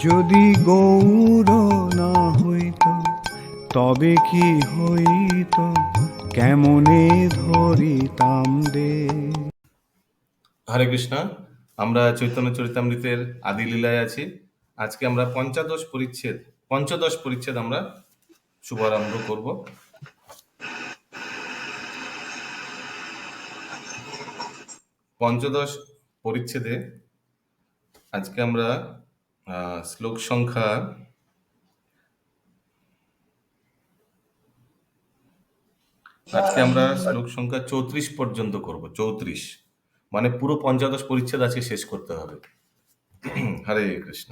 যদি গৌর না হইত তবে কি হইত, কেমনে ধরিতাম দে। হরে কৃষ্ণ। আমরা চৈতন্য চরিতামৃতের আদি লীলায় আছি। আজকে আমরা পঞ্চদশ পরিচ্ছেদ আমরা শুভারম্ভ করব। পঞ্চদশ পরিচ্ছেদে আজকে আমরা শ্লোক সংখ্যা 34 পর্যন্ত করব। 34 মানে পুরো পঞ্চদশ পরিচ্ছেদ আজকে শেষ করতে হবে। হরে কৃষ্ণ।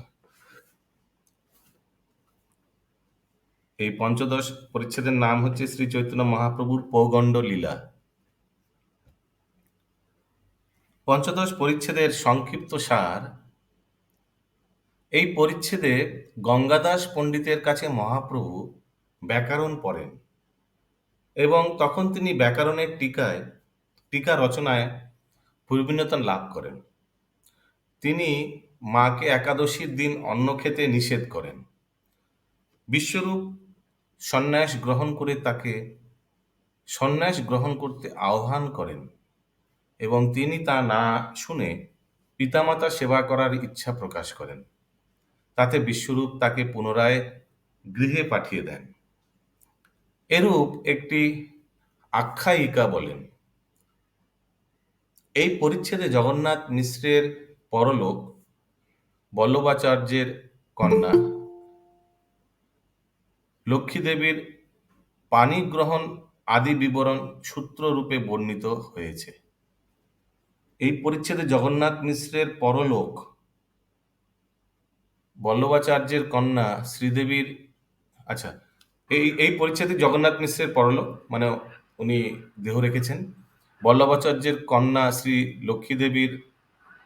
এই পঞ্চদশ পরিচ্ছেদের নাম হচ্ছে শ্রী চৈতন্য মহাপ্রভুর পৌগণ্ড লীলা। পঞ্চদশ পরিচ্ছেদের সংক্ষিপ্ত সার: এই পরিচ্ছেদে গঙ্গাদাস পণ্ডিতের কাছে মহাপ্রভু ব্যাকরণ পড়েন এবং তখন তিনি ব্যাকরণের টিকা রচনায় প্রবীণতা লাভ করেন। তিনি মাকে একাদশীর দিন অন্ন খেতে নিষেধ করেন। বিশ্বরূপ সন্ন্যাস গ্রহণ করে তাকে সন্ন্যাস গ্রহণ করতে আহ্বান করেন এবং তিনি তা না শুনে পিতামাতা সেবা করার ইচ্ছা প্রকাশ করেন। তাতে বিশ্বরূপ তাকে পুনরায় গৃহে পাঠিয়ে দেন। এরূপ একটি আখ্যায়িকা বলেন। এই পরিচ্ছেদে জগন্নাথ মিশ্রের পরলোক, বল্লভাচার্যের কন্যা লক্ষ্মীদেবীর পাণিগ্রহণ আদি বিবরণ সূত্ররূপে বর্ণিত হয়েছে। এই পরিচ্ছেদে জগন্নাথ মিশ্রের পরলোক, বল্লভাচার্যের কন্যা শ্রীদেবীর এই পরিচ্ছেদে জগন্নাথ মিশ্রের পরলোক মানে উনি দেহ রেখেছেন, বল্লভাচার্যের কন্যা শ্রী লক্ষ্মীদেবীর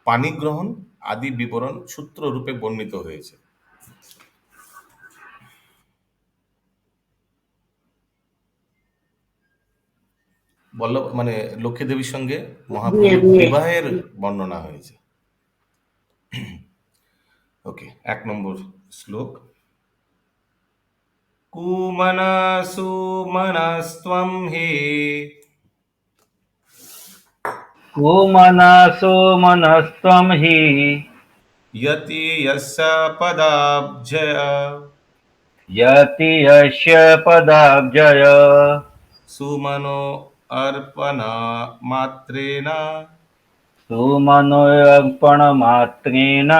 পাণিগ্রহণ আদি বিবরণ সূত্ররূপে বর্ণিত হয়েছে। লক্ষ্মী দেবীর সঙ্গে মহাপ্রভুর বিবাহের বর্ণনা হয়েছে। ওকে, 1 নম্বর শ্লোক। কুমনাসু মনস্ত্বম হি কুমনাসো মনস্ত্বম হি यति यस्य पदाब्जय यति यस्य पदाब्जय सुमनो अर्पणा मात्रेण सुमनोऽर्पणमात्रेण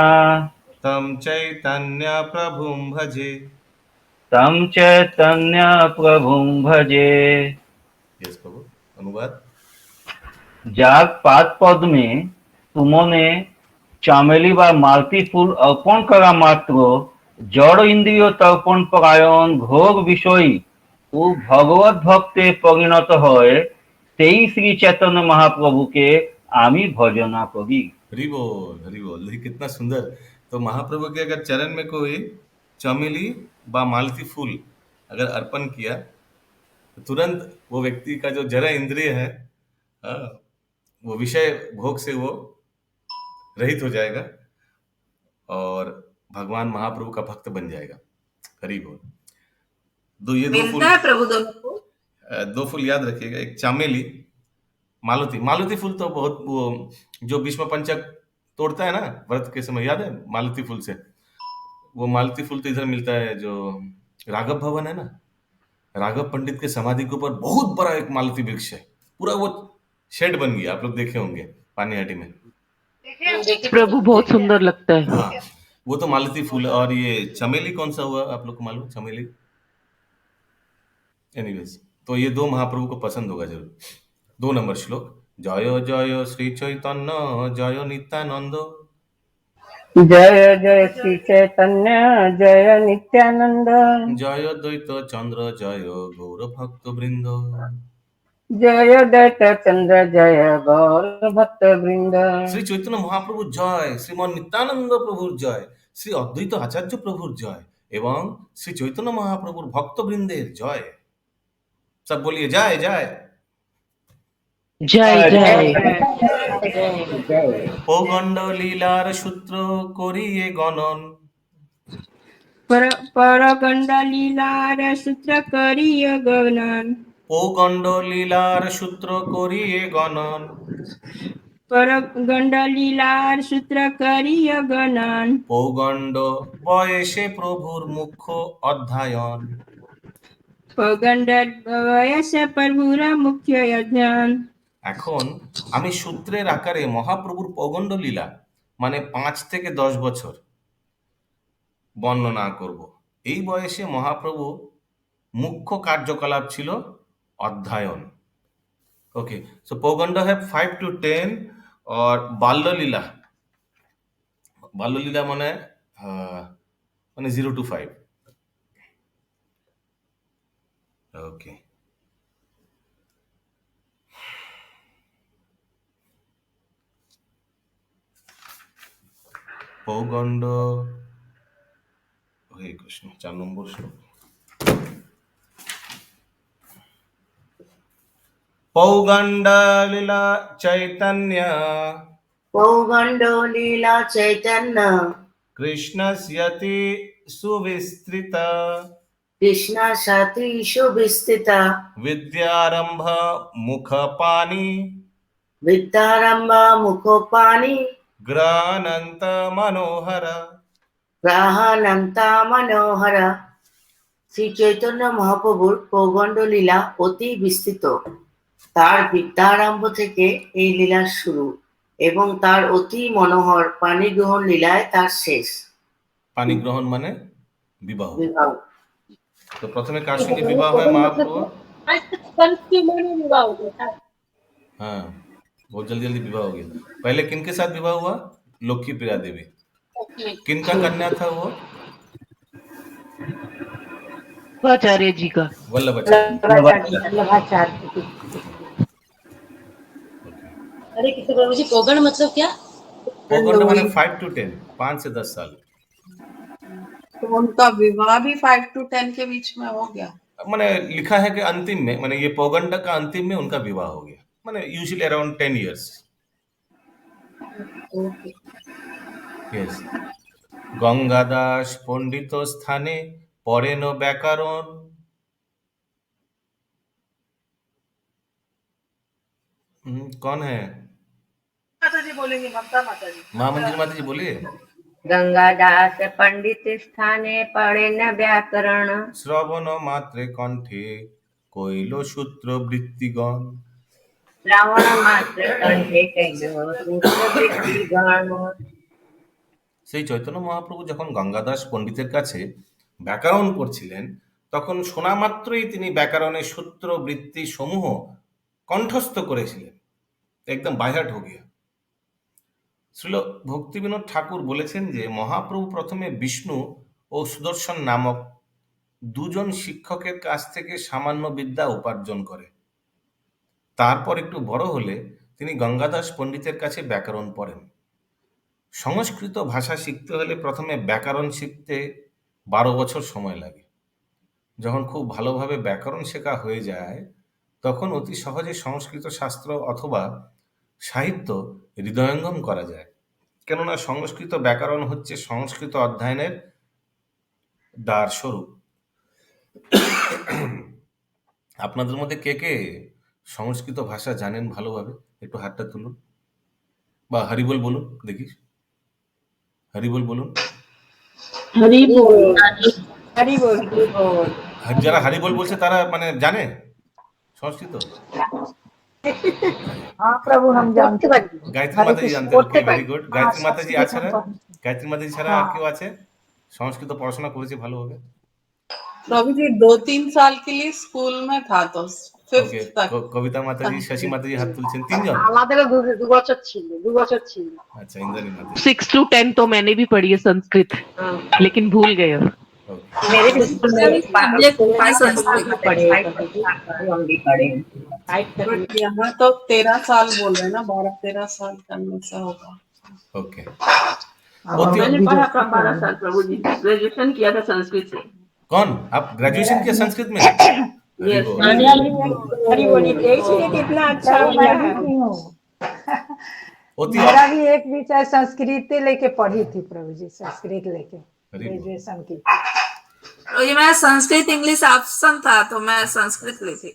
तं चैतन्य प्रभुं भजे। तं चैतन्य प्रभुं भजे। यस प्रभु। अनुवाद: যার পাদ পদ্মে সুমনে চামেলি বা মালতি ফুল অর্পণ করা মাত্র জড় ইন্দ্রিয় তর্পণ পরায়ণ ঘোর বিষয়ী ও ভগবত ভক্তে পরিণত হয়, সেই শ্রী চৈতন্য মহাপ্রভুকে আমি ভজনা করি। हरि बोल हरि बोल। देखिए कितना सुंदर। तो महाप्रभु के अगर चरण में कोई चमेली व मालती फूल अगर अर्पण किया तो तुरंत वो व्यक्ति का जो जरा इंद्रिय है, हाँ, वो विषय भोग से वो रहित हो जाएगा और भगवान महाप्रभु का भक्त बन जाएगा। हरि बोल। ये दो फूल मिलता है प्रभु दोनों को। दो फूल याद रखिएगा, एक चमेली, मालती फूल तो बहुत वो जो भीष्म पंचक तोड़ता है ना व्रत के समय, याद है मालती फूल से? वो मालती फूल तो इधर मिलता है जो राघव भवन है ना, राघव पंडित के समाधि के ऊपर बहुत बड़ा एक मालती वृक्ष है, पूरा वो शेड बन गया, आप लोग देखे होंगे पानीहाटी में। प्रभु बहुत सुंदर लगता है। हाँ, वो तो मालती फूल है। और ये चमेली कौन सा हुआ आप लोग को मालूम? चमेली एनीवेज, तो ये दो महाप्रभु को पसंद होगा जरूर। 2 नंबर श्लोक। जय जय श्री चैतन्य जय नित्यानंद जय जय श्री चैतन्य जय नित्यानंद जय द्वैत चंद्र जय गौर भक्त वृंद जय दैत चंद्र जय गौर भक्त वृंद। श्री चैतन्य महाप्रभु जय, श्रीमान नित्यानंद प्रभुर जय, श्री अद्वैत आचार्य प्रभुर जय एवं श्री चैतन्य महाप्रभुर भक्त वृंदेर जय। सब बोलिए जय जय जय जय। পৌগণ্ড লীলার সূত্র করিয়ে গণন परगण्डलीलार सूत्र करिय गणन পৌগণ্ড লীলার সূত্র করিয়ে গণন, परगण्डलीलार सूत्र करिय गणन পৌগণ্ড বয়সে প্রভুর মুখ্য অধ্যায়ন। पौगण्ड वयस प्रभुर मुख्य अध्ययन। এখন আমি সূত্রের আকারে মহাপ্রভুর পৌগণ্ড লীলা মানে 5 থেকে 10 বছর বর্ণনা করব। এই বয়সে মহাপ্রভু মুখ্য কার্যকলাপ ছিল অধ্যায়ন। ওকে, সো পৌগণ্ড হ্যাভ 5 to 10 और বাল্যলীলা, বাল্যলীলা মানে 0 to 5। ওকে, পৌগণ্ড, হরে কৃষ্ণ, 4 নম্বর শ্লোক। পৌগণ্ড লীলা চৈতন্য पौगण्डो लीला चैतन्य কৃষ্ণস্যতি সুবিস্তৃত कृष्णा सातीषु विस्तृता विद्यारंभ मुखपानी विद्यारम्भ मुखोपानि ग्रानंत मनोहर। গ্রাহানন্তা মনোহর। শ্রী চৈতন্য মহাপ্রভুর পৌগণ্ড লীলা অতি বিস্তৃত। তার বিদ্যারম্ভ থেকে এই লীলার শুরু এবং তার অতি মনোহর পানি গ্রহণ লীলায় তার শেষ। পানি গ্রহণ মানে বিবাহ। বিবাহ। तो प्रथमे कार संगे विवाह হয় महाप्रभु? हाँ, बहुत जल्दी जल्दी विवाह हो गया। पहले किनके साथ विवाह हुआ? लक्ष्मी प्रिया देवी। किनका कन्या था वो? आचार्य जी का। वल्लभाचार्य। अरे किसी प्रभु जी पौगंड मतलब क्या? पौगंड माने 5 to 10, 5 से 10 साल। तो उनका विवाह भी 5 to 10 के बीच में हो गया। माने लिखा है कि अंतिम में, माने ये पौगंड का अंतिम में उनका विवाह हो गया, माने usually around 10 years। Yes. Gangadas Pandit स्थाने पढ़ेन व्याकरण। कौन है? माता जी बोलेंगे, ममता माता जी। महामंदिर माता जी बोलिए। गंगादास पंडित स्थाने पढ़े न व्याकरण श्रवण मात्रे कंठे कोइलो सूत्र वृत्तिगण। श्रावण मात्र कंठे कैलो सूत्र वृत्तिगण। সেই চৈতন্য মহাপ্রভু যখন গঙ্গাদাস পণ্ডিতের কাছে ব্যাকরণ পড়ছিলেন, তখন শোনা মাত্রই তিনি ব্যাকরণের সূত্র বৃত্তি সমূহ কণ্ঠস্থ করেছিলেন, একদম বাইহাট হো গিয়া। শ্রীল ভক্তিবিনোদ ঠাকুর বলেছেন যে মহাপ্রভু প্রথমে বিষ্ণু ও সুদর্শন নামক দুজন শিক্ষকের কাছ থেকে সামান্য বিদ্যা উপার্জন করে। তারপর একটু বড় হলে তিনি গঙ্গাদাস পণ্ডিতের কাছে ব্যাকরণ পড়েন। সংস্কৃত ভাষা শিখতে হলে প্রথমে ব্যাকরণ শিখতে 12 বছর সময় লাগে। যখন খুব ভালোভাবে ব্যাকরণ শেখা হয়ে যায়, তখন অতি সহজে সংস্কৃত শাস্ত্র অথবা সাহিত্য হৃদয়ঙ্গম করা যায়। কেননা সংস্কৃত ব্যাকরণ হচ্ছে সংস্কৃত অধ্যয়নের দ্বার স্বরূপ। আপনাদের মধ্যে কে কে সংস্কৃত ভাষা জানেন ভালোভাবে? একটু হাতটা তুলুন বা হরিবোল বলুন, দেখি হরিবোল বলুন। हरि बोल हरि बोल। যারা হরিবোল বলছে তারা মানে জানে সংস্কৃত? हाँ प्रभु हम जानते हैं। গায়ত্রী হরে মাতাজি কৃষ্ণ জানতে, করতে ওকে, ভেরি গুড। গায়ত্রী हाँ, মাতাজি संस्कृत আছে हम না? पढ़- গায়ত্রী মাতাজি ছাড়া আর কেউ আছে সংস্কৃত পড়াশোনা করেছে ভালোভাবে? प्रभु जी 2-3 साल के लिए स्कूल में था तो ওকে, 5th तक। কবিতা মাতাজি, শশী মাতাজি হাত তুলছেন, তিনজন। আমাদেরও 2 বছর ছিল 2 বছর ছিল। আচ্ছা, ইন্দ্রাণী মাতাজি। 6 to 10 तो मैंने भी पढ़ी है संस्कृत, लेकिन भूल गए अब। ওকে, मेरे भी स्कूल में संस्कृत पढ़े हम भी पढ़े। बट यहाँ तो 13 साल बोल रहे हैं ना, 12-13 साल करने से होगा। ओके। हम मैंने भी पढ़ा देखते था 12 हैं। साल प्रभु जी, ग्रेजुएशन किया था संस्कृत से। कौन? आप ग्रेजुएशन किया संस्कृत में? हरि Yes. बोल। हरि बोलिए, इसीलिए कितना अच्छा प्रभु हुआ मैं है। भी की हूँ। होती मेरा भी एक विषय संस्कृत लेके पढ़ी थी प्रभु जी, संस्कृत लेके। हरि बोल। ग्रेजुएशन की। ये मेरा संस्कृत इंग्लिश ऑप्शन था तो मैं संस्कृत ली थी।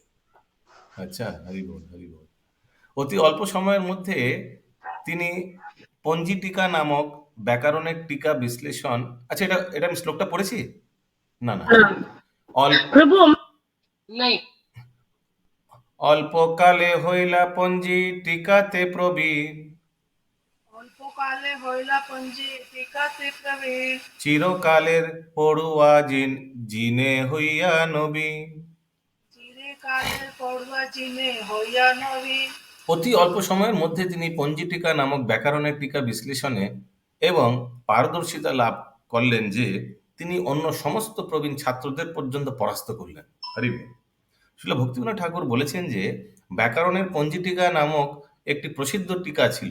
আচ্ছা, হরি বল, হরি বল। অতি অল্প সময়ের মধ্যে তিনি পঞ্জিটিকা নামক ব্যাকরণের টিকা বিশ্লেষণ, আচ্ছা এটা এটা আমি শ্লোকটা পড়েছি না না অল্প प्रभु नहीं অল্পকালে হইলা পঞ্জি টিকাতে প্রবীণ অল্পকালে হইলা পঞ্জি টিকাতে প্রবীণ চিরকালের পড়ুয়া জিনে হইয়া নবীন। চিরকালের পড়ুয়া জিনে হইয়া নবীন। অতি অল্প সময়ের মধ্যে তিনি পঞ্জিটিকা নামক ব্যাকরণের টিকা বিশ্লেষণে এবং পারদর্শিতা লাভ করলেন যে তিনি অন্য সমস্ত প্রবীণ ছাত্রদের পর্যন্ত পরাস্ত করলেন। হরি বল। শিল ভক্তিবিনোদ ঠাকুর বলেছেন যে ব্যাকরণের পঞ্জিটিকা নামক একটি প্রসিদ্ধ টিকা ছিল।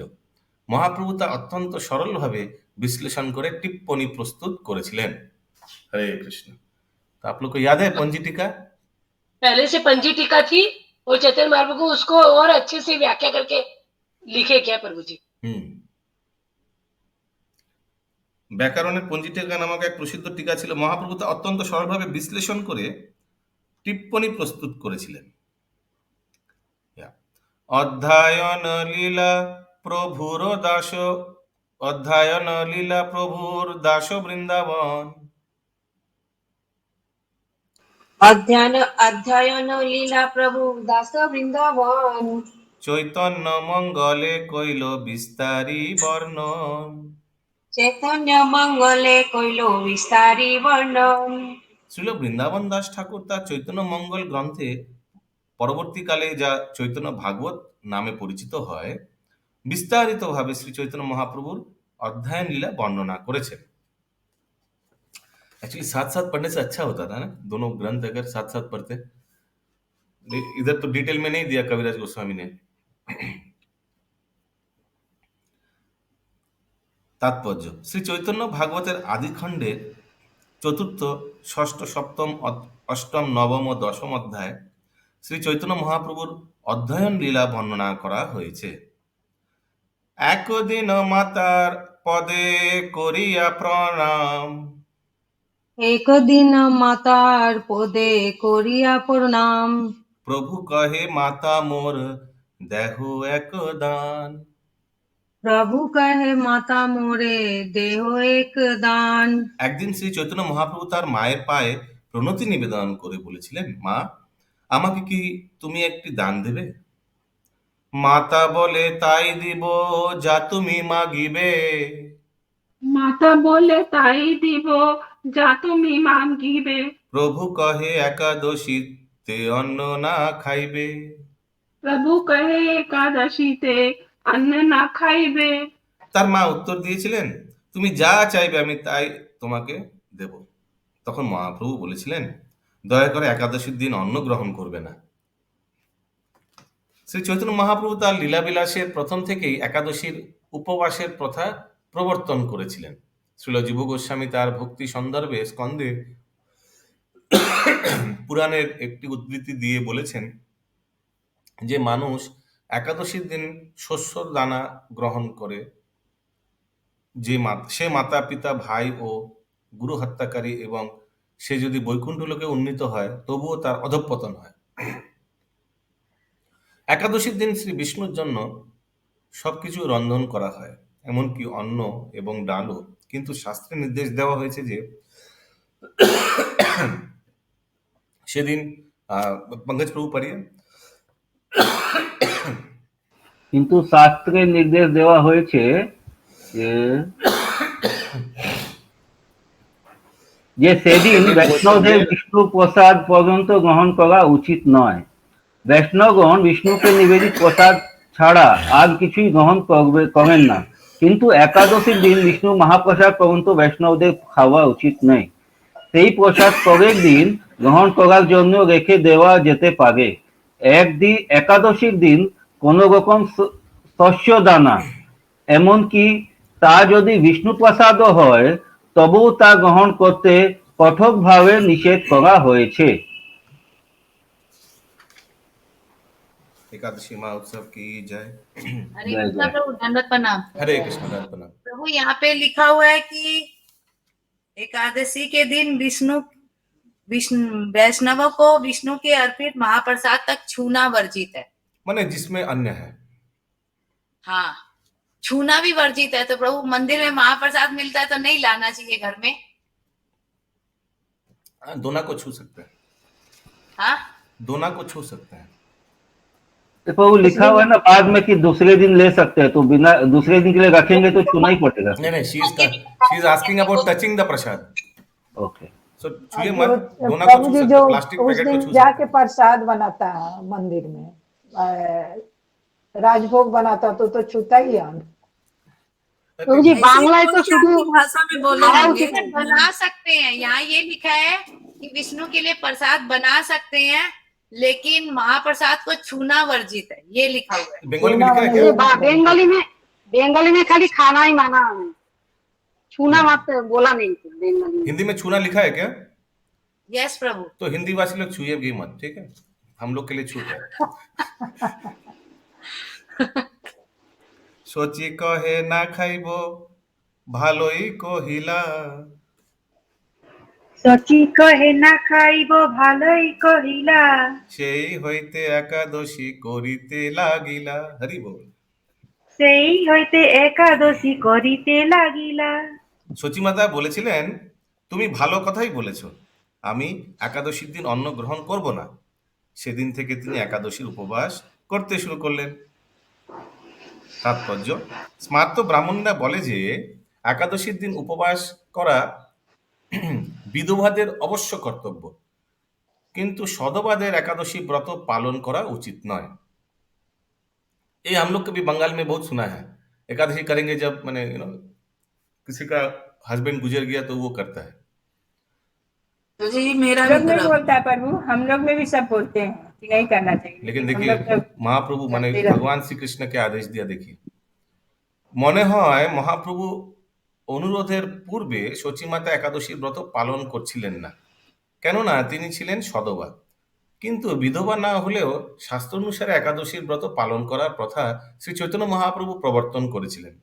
মহাপ্রভু তা অত্যন্ত সরলভাবে বিশ্লেষণ করে টিপ্পনী প্রস্তুত করেছিলেন। হরে কৃষ্ণ। তো आप लोग को याद है पंजिटिका? पहले से पंजी टीका थी और चैतन्य महाप्रभु उसको और अच्छे से व्याख्या करके लिखे क्या प्रभु जी। ব্যাকরণের পঞ্জিটিকা নামক এক প্রসিদ্ধ টিকা ছিল। মহাপ্রভু তা অত্যন্ত সরলভাবে বিশ্লেষণ করে টিপ্পনী প্রস্তুত করেছিলেন। অধ্যায়ন লীলা প্রভুর দাস, অধ্যায়ন লীলা প্রভুর দাস বৃন্দাবন, अध्ययन लीला प्रभु दास वृंदावन, চৈতন্য মঙ্গলে কইল বিস্তারি বর্ণন। चैतन्य मंगले कोइलो विस्तारी वर्णन। শ্রীল বৃন্দাবন দাস ঠাকুর তার চৈতন্য মঙ্গল গ্রন্থে পরবর্তীকালে যা চৈতন্য ভাগবত নামে পরিচিত হয় বিস্তারিতভাবে শ্রী চৈতন্য মহাপ্রভুর অধ্যয়ন লীলা বর্ণনা করেছেন। एक्चुअली साथ साथ पढ़ने से अच्छा होता था ना, दोनों ग्रंथ अगर साथ साथ पढ़ते। इधर तो डिटेल में नहीं दिया कविराज गोस्वामी ने। तात्पर्य श्री चैतन्य भागवतेर आदि खंडेर चतुर्थ षष्ठ सप्तम अष्टम नवम और दशम अध्याय श्री चैतन्य महाप्रभुर अध्ययन लीला बर्णना करा हयेछे। एकदिन मातार पदे करिया प्रणाम, एक दिन मातार पदे करिया प्रणाम, प्रभु कहे माता मोर देहो एक दान, प्रभु कहे माता मोरे देह एक दान। একদিন শ্রী চৈতন্য মহাপ্রভু তার মায়ের পায়ে প্রণতি নিবেদন করে বলেছিলেন, মা আমাকে কি তুমি একটি দান দেবে? মাতা বলে তাই দিব যা তুমি মাগিবে, माता बोले ताई दिबो जा तुमी मांगिबे, প্রভু কহে একাদশীতে অন্ন না খাইবে, प्रभु कहे एकादशीते अन्न ना खाइबे। তার মা উত্তর দিয়েছিলেন, তুমি যা চাইবে আমি তাই তোমাকে দেব। তখন মহাপ্রভু বলেছিলেন, দয়া করে একাদশীর দিন অন্ন গ্রহণ করবে না। শ্রী চৈতন্য মহাপ্রভু তার লীলাবিলাসের প্রথম থেকেই একাদশীর উপবাসের প্রথা প্রবর্তন করেছিলেন। শ্রীল জীব গোস্বামী তার ভক্তি সন্দর্ভে স্কন্ধে পুরাণের একটি উদ্ধৃতি দিয়ে বলেছেন যে মানুষ একাদশীর দিন শস্যর দানা গ্রহণ করে সে মাতা পিতা ভাই ও গুরু হত্যাকারী এবং সে যদি বৈকুণ্ঠ লোকে উন্নীত হয় তবুও তার অধঃপতন হয়। একাদশীর দিন শ্রী বিষ্ণুর জন্য সবকিছু রন্ধন করা হয়, এমনকি অন্ন এবং ডালও, কিন্তু শাস্ত্রে নির্দেশ দেওয়া হয়েছে যে সেদিন पंकज प्रभु पढ़िए। কিন্তু শাস্ত্রে নির্দেশ দেওয়া হয়েছে যে সেদিন বৈষ্ণবদের বিষ্ণু প্রসাদ পর্যন্ত গ্রহণ করা উচিত নয়। বৈষ্ণবগণ বিষ্ণুকে নিবেদিত প্রসাদ ছাড়া আর কিছুই গ্রহণ করেন না, কিন্তু একাদশীর দিন বিষ্ণু মহাপ্রসাদ পর্যন্ত বৈষ্ণবদের খাওয়া উচিত নয়। সেই প্রসাদ পরের দিন গ্রহণ করার জন্য রেখে দেওয়া যেতে পারে। একাদশীর দিন কোন রকম শস্য দানা, এমনকি তা যদি বিষ্ণু প্রসাদও হয় তবুও তা গ্রহণ করতে কঠোরভাবে নিষেধ করা হয়েছে। एकादशी महोत्सव की जय। हरे कृष्णा प्रभु, दंडवत प्रणाम। हरे कृष्ण, दंडवत प्रणाम। प्रभु यहाँ पे लिखा हुआ है कि एकादशी के दिन विष्णु विष्णु वैष्णवों को विष्णु के अर्पित महाप्रसाद तक छूना वर्जित है। माने जिसमें अन्न है। हाँ, छूना भी वर्जित है। तो प्रभु मंदिर में महाप्रसाद मिलता है तो नहीं लाना चाहिए घर में। दोना को छू सकते हैं, हाँ, दोना को छू सकते हैं। तो वो लिखा हुआ है ना बाद में कि दूसरे दिन ले सकते हैं, तो बिना दूसरे दिन के लिए रखेंगे तो छूना ही पड़ेगा। नहीं नहीं, she is asking about touching the prasad. Okay, so छुए मत, दोना को प्रभु छू जी सकते जो हैं, प्लास्टिक उस पैकेट को दिन छू जाके सकते हैं। प्रसाद बनाता है मंदिर में, राजभोग बनाता तो छूता ही है। ऐसे जी ही बांग्लाয় তো बोल के শুধু अपनी भाषा में बोले খাওয়া होंगे। উচিত না। बना सकते हैं, यहाँ ये लिखा है कि विष्णु के लिए प्रसाद बना सकते हैं, लेकिन महाप्रसाद को छूना वर्जित है, ये लिखा हुआ है। बंगाली में लिखा है ये क्या? बेंगाली में खाली खाना ही माना है, छूना मत बोला नहीं थी बेंगाली में। हिंदी में छूना लिखा है क्या? यस प्रभु। तो हिंदी भाषी लोग छुए भी मत, ठीक है? हम लोग के लिए छूट है। सोची कहे ना खाइबो ভালোই কহিলা, সচি কহে না খাইব ভালোই কহিলা, সেই হইতে একাদশী করিতে লাগিলা। হরি বল। সেই হইতে একাদশী করিতে লাগিলা। সচিমাতা বলেছিলেন তুমি ভালো কথাই বলেছ, আমি একাদশীর দিন অন্ন গ্রহণ করব না। সেদিন থেকে তিনি একাদশীর উপবাস করতে শুরু করলেন। তাৎপর্য, স্মার্ত ব্রাহ্মণরা বলে যে একাদশীর দিন উপবাস করা বিধবাদের অবশ্য কর্তব্য, কিন্তু সদবাদের एकादशी व्रत पालन करा उचित नয়। ये हम लोग कभी बंगाल में बहुत सुना है, एकादशी करेंगे जब मैंने किसी का हस्बैंड गुजर गया तो वो करता है। तो जी मेरा हम लोग भी में तरफ बोलता है प्रभु, हम लोग में भी सब बोलते हैं कि नहीं करना चाहिए, लेकिन हम देखिए लोग तो महाप्रभु माने करते रहते हैं। भगवान श्री कृष्ण के आदेश दिया। देखिए মনে হয় মহাপ্রভু অনুরোধের পূর্বে সচিমাতা একাদশীর ব্রত পালন করছিলেন না, কেননা তিনি ছিলেন সদবা। কিন্তু বিধবা না হলেও শাস্ত্র অনুসারে একাদশীর ব্রত পালন করার প্রথা শ্রী চৈতন্য মহাপ্রভু প্রবর্তন করেছিলেন।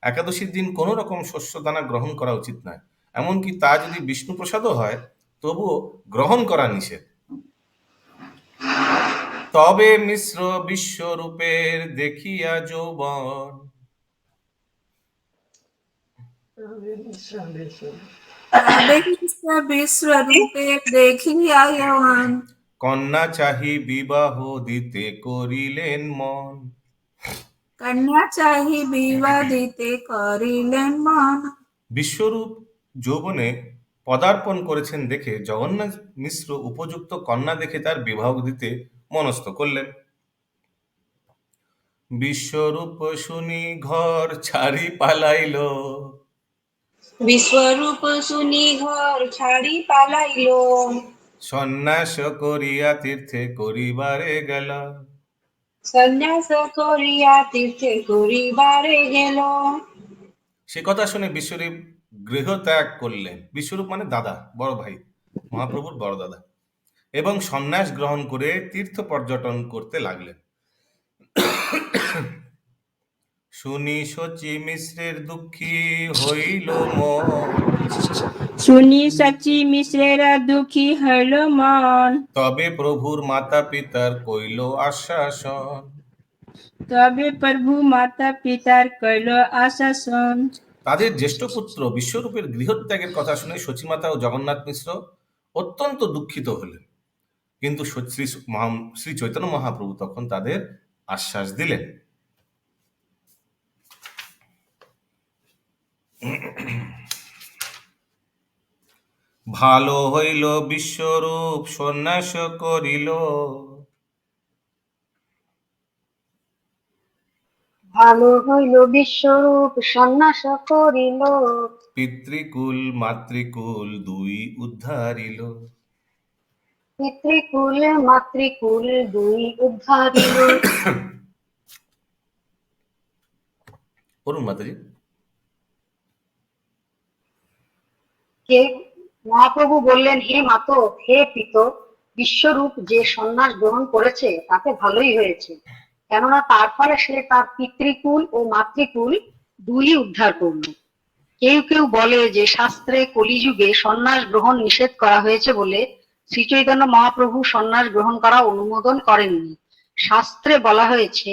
একাদশীর দিন কোনো রকম শস্যদানা গ্রহণ করা উচিত নয়, এমনকি তা যদি বিষ্ণু প্রসাদও হয় তবুও গ্রহণ করা নিষেধ। তবে মিশ্র বিশ্বরূপের দেখিয়া যৌবন, विश्व रूपे देखिया यौवन, কন্যা চাহি বিবাহ দিতে করিলেন মন। कन्या चाही विवादिते करिलेन मन। বিশ্বরূপ যৌবনে পদার্পণ করেছেন দেখে জগন্নাথ মিশ্র উপযুক্ত কন্যা দেখে তার বিবাহ দিতে মনস্থ করলেন। বিশ্বরূপ শুনি ঘর ছাড়ি পালাইল, বিশ্বরূপ শুনি ঘর ছাড়ি পালাইল, সন্ন্যাস করিয়া তীর্থে করিবারে গেল। সন্ন্যাস করিয়া তীর্থে করিবারে গেল। সে কথা শুনে বিশ্বরূপ গৃহ ত্যাগ করলেন। বিশ্বরূপ মানে দাদা, বড় ভাই, মহাপ্রভুর বড় দাদা, এবং সন্ন্যাস গ্রহণ করে তীর্থ পর্যটন করতে লাগলেন। শুনি শচী মিশ্রের দুঃখী হইল মন, শুনি সচি মিশ্রের দুঃখী হইল মন, তবে প্রভুর মাতা পিতার কইল আশ্বাসন। তবে প্রভু মাতা পিতার কইল আশ্বাসন। তাদের জ্যেষ্ঠ পুত্র বিশ্বরূপের গৃহত্যাগের কথা শুনে সচিমাতা ও জগন্নাথ মিশ্র অত্যন্ত দুঃখিত হলেন, কিন্তু শ্রী চৈতন্য মহাপ্রভু তখন তাদের আশ্বাস দিলেন। ভালো হইল বিশ্বরূপ সন্ন্যাস করিল, ভালো হইল বিশ্বরূপ সন্ন্যাস করিল, পিতৃকুল মাতৃকুল দুই উদ্ধারিল। পিতৃকুল মাতৃকুল দুই উদ্ধারিল। বলুন মাতাজি। কে মহাপ্রভু বললেন, হে মাতো, হে পিত, বিশ্বরূপ যে সন্ন্যাস গ্রহণ করেছে তাতে ভালোই হয়েছে, কেননা তার ফলে সে তার পিতৃকুল ও মাতৃকুল দুই উদ্ধার করল। কেউ কেউ বলে যে শাস্ত্রে কলিযুগে সন্ন্যাস গ্রহণ নিষেধ করা হয়েছে বলে শ্রী চৈতন্য মহাপ্রভু সন্ন্যাস গ্রহণ করা অনুমোদন করেননি। শাস্ত্রে বলা হয়েছে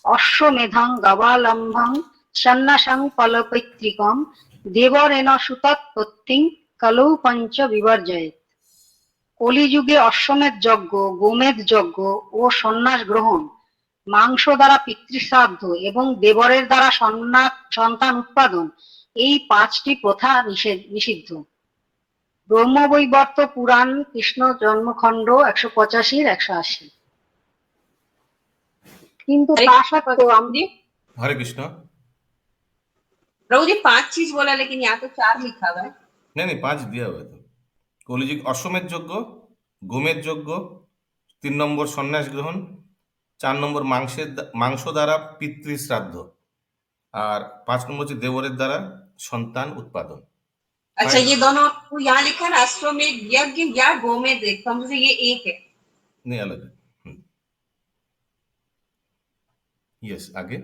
অশ্বমেধং গবালম্ভং সন্ন্যাসং ফলপৈতৃকম দেবরেণ সুতৎপত্তিং কলৌ পঞ্চ বিবর্জয়েত। কলিযুগে অশ্বমেধ যজ্ঞ, গোমেধ যজ্ঞ ও সন্ন্যাস গ্রহণ, মাংস দ্বারা পিতৃশ্রাদ্ধ এবং দেবরের দ্বারা সন্তান উৎপাদন, এই 5টি প্রথা নিষিদ্ধ। ব্রহ্মবৈবর্ত পুরাণ কৃষ্ণ জন্মখণ্ড 185-180। কিন্তু তা সত্ত্বেও जी हरे कृष्ण। प्रभु जी 5 चीज बोला लेकिन यहाँ तो 4 लिखा हुआ है। नहीं नहीं, 5 दिया हुआ है तो। কলিযুগ অশ্বমেধ যজ্ঞ, গোমেধ যজ্ঞ, 3 নম্বর সন্ন্যাস গ্রহণ, 4 নম্বর মাংস দ্বারা পিতৃশ্রাদ্ধ, আর 5 নম্বর হচ্ছে দেবরের দ্বারা সন্তান উৎপাদন। अच्छा ये दोनों वो यहाँ लिखा है अश्वमेध यज्ञ या गोमेध यज्ञ, तो मुझे ये एक है। नहीं, अलग है। यस, आगे।